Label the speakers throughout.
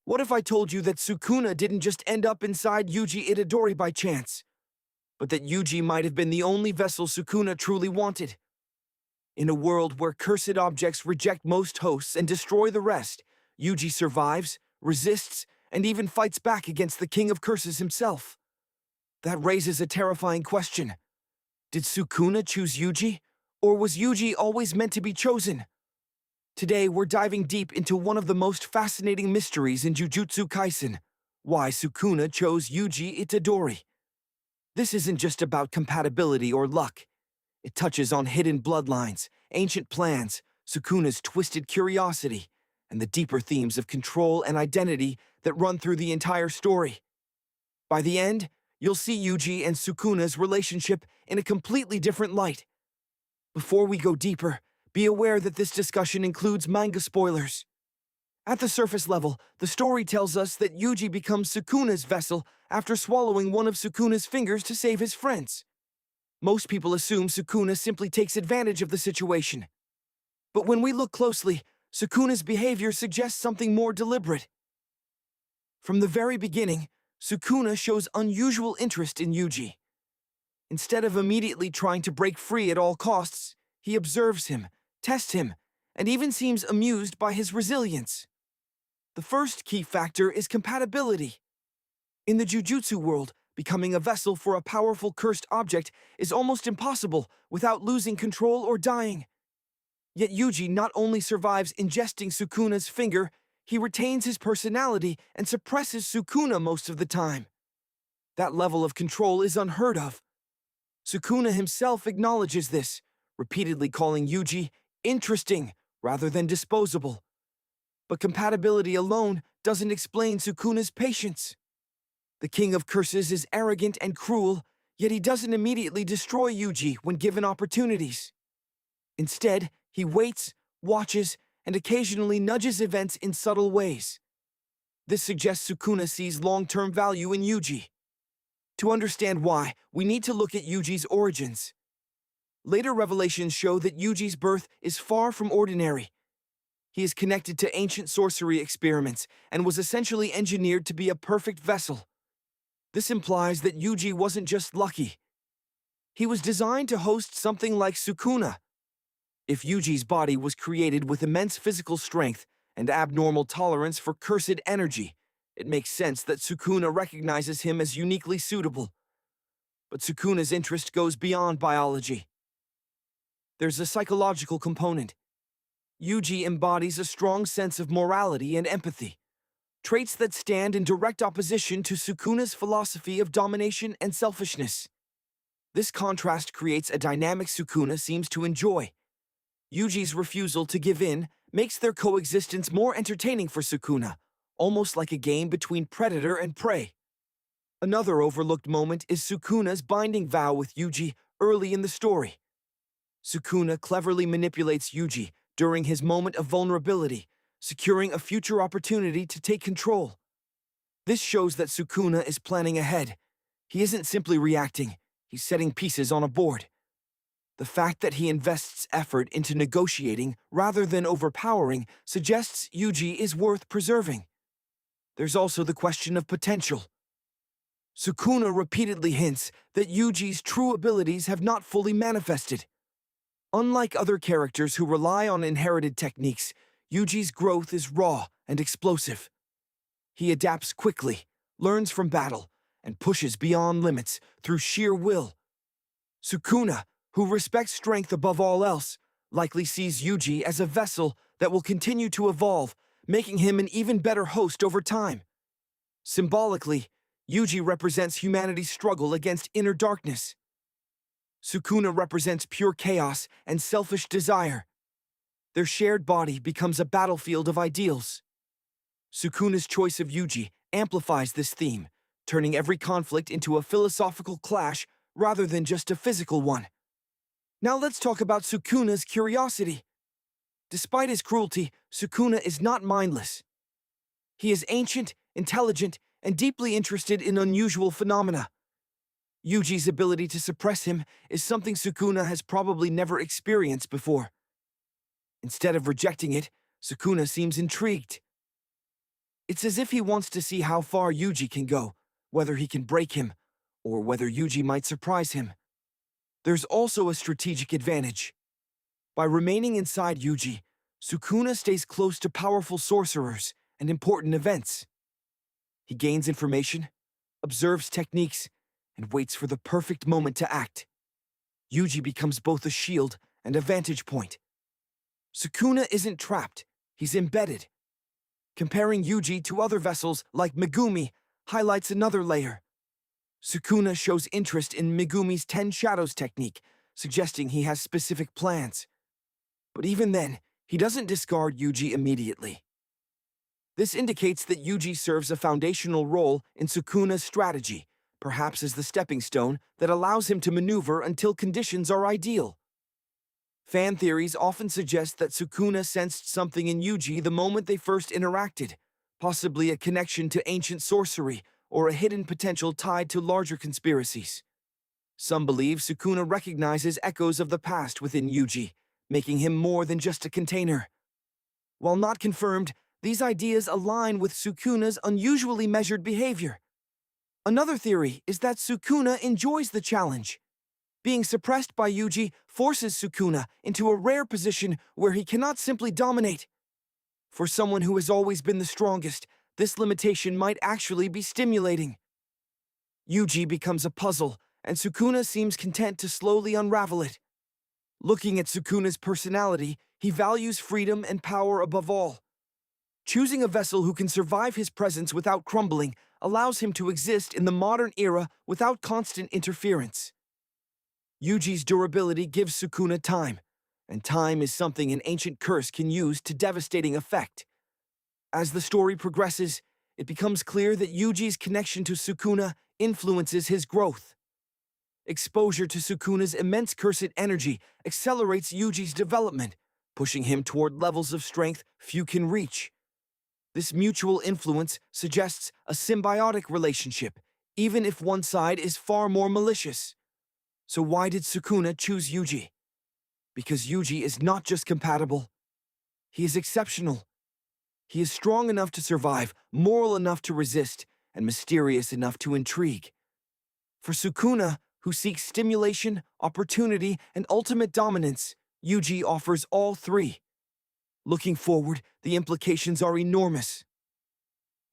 Speaker 1: What if I told you that Sukuna didn't just end up inside Yuji Itadori by chance, but that Yuji might have been the only vessel Sukuna truly wanted? In a world where cursed objects reject most hosts and destroy the rest, Yuji survives, resists, and even fights back against the King of Curses himself. That raises a terrifying question. Did Sukuna choose Yuji, or was Yuji always meant to be chosen? Today, we're diving deep into one of the most fascinating mysteries in Jujutsu Kaisen: why Sukuna chose Yuji Itadori. This isn't just about compatibility or luck. It touches on hidden bloodlines, ancient plans, Sukuna's twisted curiosity, and the deeper themes of control and identity that run through the entire story. By the end, you'll see Yuji and Sukuna's relationship in a completely different light. Before we go deeper, be aware that this discussion includes manga spoilers. At the surface level, the story tells us that Yuji becomes Sukuna's vessel after swallowing one of Sukuna's fingers to save his friends. Most people assume Sukuna simply takes advantage of the situation. But when we look closely, Sukuna's behavior suggests something more deliberate. From the very beginning, Sukuna shows unusual interest in Yuji. Instead of immediately trying to break free at all costs, he observes him, tests him, and even seems amused by his resilience. The first key factor is compatibility. In the Jujutsu world, becoming a vessel for a powerful cursed object is almost impossible without losing control or dying. Yet Yuji not only survives ingesting Sukuna's finger, he retains his personality and suppresses Sukuna most of the time. That level of control is unheard of. Sukuna himself acknowledges this, repeatedly calling Yuji interesting rather than disposable. But compatibility alone doesn't explain Sukuna's patience. The King of Curses is arrogant and cruel, yet he doesn't immediately destroy Yuji when given opportunities. Instead, he waits, watches, and occasionally nudges events in subtle ways. This suggests Sukuna sees long-term value in Yuji. To understand why, we need to look at Yuji's origins. Later revelations show that Yuji's birth is far from ordinary. He is connected to ancient sorcery experiments and was essentially engineered to be a perfect vessel. This implies that Yuji wasn't just lucky. He was designed to host something like Sukuna. If Yuji's body was created with immense physical strength and abnormal tolerance for cursed energy, it makes sense that Sukuna recognizes him as uniquely suitable. But Sukuna's interest goes beyond biology. There's a psychological component. Yuji embodies a strong sense of morality and empathy, traits that stand in direct opposition to Sukuna's philosophy of domination and selfishness. This contrast creates a dynamic Sukuna seems to enjoy. Yuji's refusal to give in makes their coexistence more entertaining for Sukuna, almost like a game between predator and prey. Another overlooked moment is Sukuna's binding vow with Yuji early in the story. Sukuna cleverly manipulates Yuji during his moment of vulnerability, securing a future opportunity to take control. This shows that Sukuna is planning ahead. He isn't simply reacting, he's setting pieces on a board. The fact that he invests effort into negotiating rather than overpowering suggests Yuji is worth preserving. There's also the question of potential. Sukuna repeatedly hints that Yuji's true abilities have not fully manifested. Unlike other characters who rely on inherited techniques, Yuji's growth is raw and explosive. He adapts quickly, learns from battle, and pushes beyond limits through sheer will. Sukuna, who respects strength above all else, likely sees Yuji as a vessel that will continue to evolve, making him an even better host over time. Symbolically, Yuji represents humanity's struggle against inner darkness. Sukuna represents pure chaos and selfish desire. Their shared body becomes a battlefield of ideals. Sukuna's choice of Yuji amplifies this theme, turning every conflict into a philosophical clash rather than just a physical one. Now let's talk about Sukuna's curiosity. Despite his cruelty, Sukuna is not mindless. He is ancient, intelligent, and deeply interested in unusual phenomena. Yuji's ability to suppress him is something Sukuna has probably never experienced before. Instead of rejecting it, Sukuna seems intrigued. It's as if he wants to see how far Yuji can go, whether he can break him, or whether Yuji might surprise him. There's also a strategic advantage. By remaining inside Yuji, Sukuna stays close to powerful sorcerers and important events. He gains information, observes techniques, and waits for the perfect moment to act. Yuji becomes both a shield and a vantage point. Sukuna isn't trapped, he's embedded. Comparing Yuji to other vessels like Megumi highlights another layer. Sukuna shows interest in Megumi's 10 Shadows technique, suggesting he has specific plans. But even then, he doesn't discard Yuji immediately. This indicates that Yuji serves a foundational role in Sukuna's strategy, perhaps as the stepping stone that allows him to maneuver until conditions are ideal. Fan theories often suggest that Sukuna sensed something in Yuji the moment they first interacted, possibly a connection to ancient sorcery or a hidden potential tied to larger conspiracies. Some believe Sukuna recognizes echoes of the past within Yuji, making him more than just a container. While not confirmed, these ideas align with Sukuna's unusually measured behavior. Another theory is that Sukuna enjoys the challenge. Being suppressed by Yuji forces Sukuna into a rare position where he cannot simply dominate. For someone who has always been the strongest, this limitation might actually be stimulating. Yuji becomes a puzzle, and Sukuna seems content to slowly unravel it. Looking at Sukuna's personality, he values freedom and power above all. Choosing a vessel who can survive his presence without crumbling allows him to exist in the modern era without constant interference. Yuji's durability gives Sukuna time, and time is something an ancient curse can use to devastating effect. As the story progresses, it becomes clear that Yuji's connection to Sukuna influences his growth. Exposure to Sukuna's immense cursed energy accelerates Yuji's development, pushing him toward levels of strength few can reach. This mutual influence suggests a symbiotic relationship, even if one side is far more malicious. So why did Sukuna choose Yuji? Because Yuji is not just compatible. He is exceptional. He is strong enough to survive, moral enough to resist, and mysterious enough to intrigue. For Sukuna, who seeks stimulation, opportunity, and ultimate dominance, Yuji offers all three. Looking forward, the implications are enormous.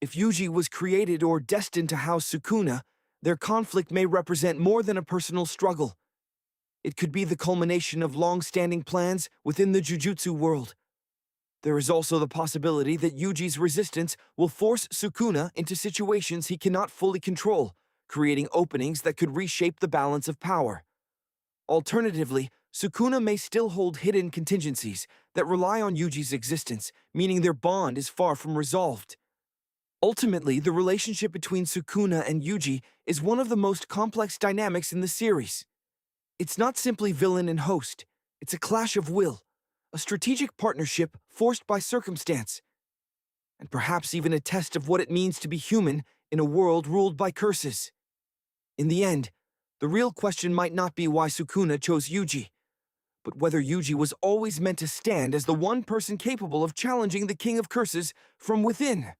Speaker 1: If Yuji was created or destined to house Sukuna, their conflict may represent more than a personal struggle. It could be the culmination of long-standing plans within the Jujutsu world. There is also the possibility that Yuji's resistance will force Sukuna into situations he cannot fully control, creating openings that could reshape the balance of power. Alternatively, Sukuna may still hold hidden contingencies that rely on Yuji's existence, meaning their bond is far from resolved. Ultimately, the relationship between Sukuna and Yuji is one of the most complex dynamics in the series. It's not simply villain and host, it's a clash of will, a strategic partnership forced by circumstance, and perhaps even a test of what it means to be human in a world ruled by curses. In the end, the real question might not be why Sukuna chose Yuji, but whether Yuji was always meant to stand as the one person capable of challenging the King of Curses from within.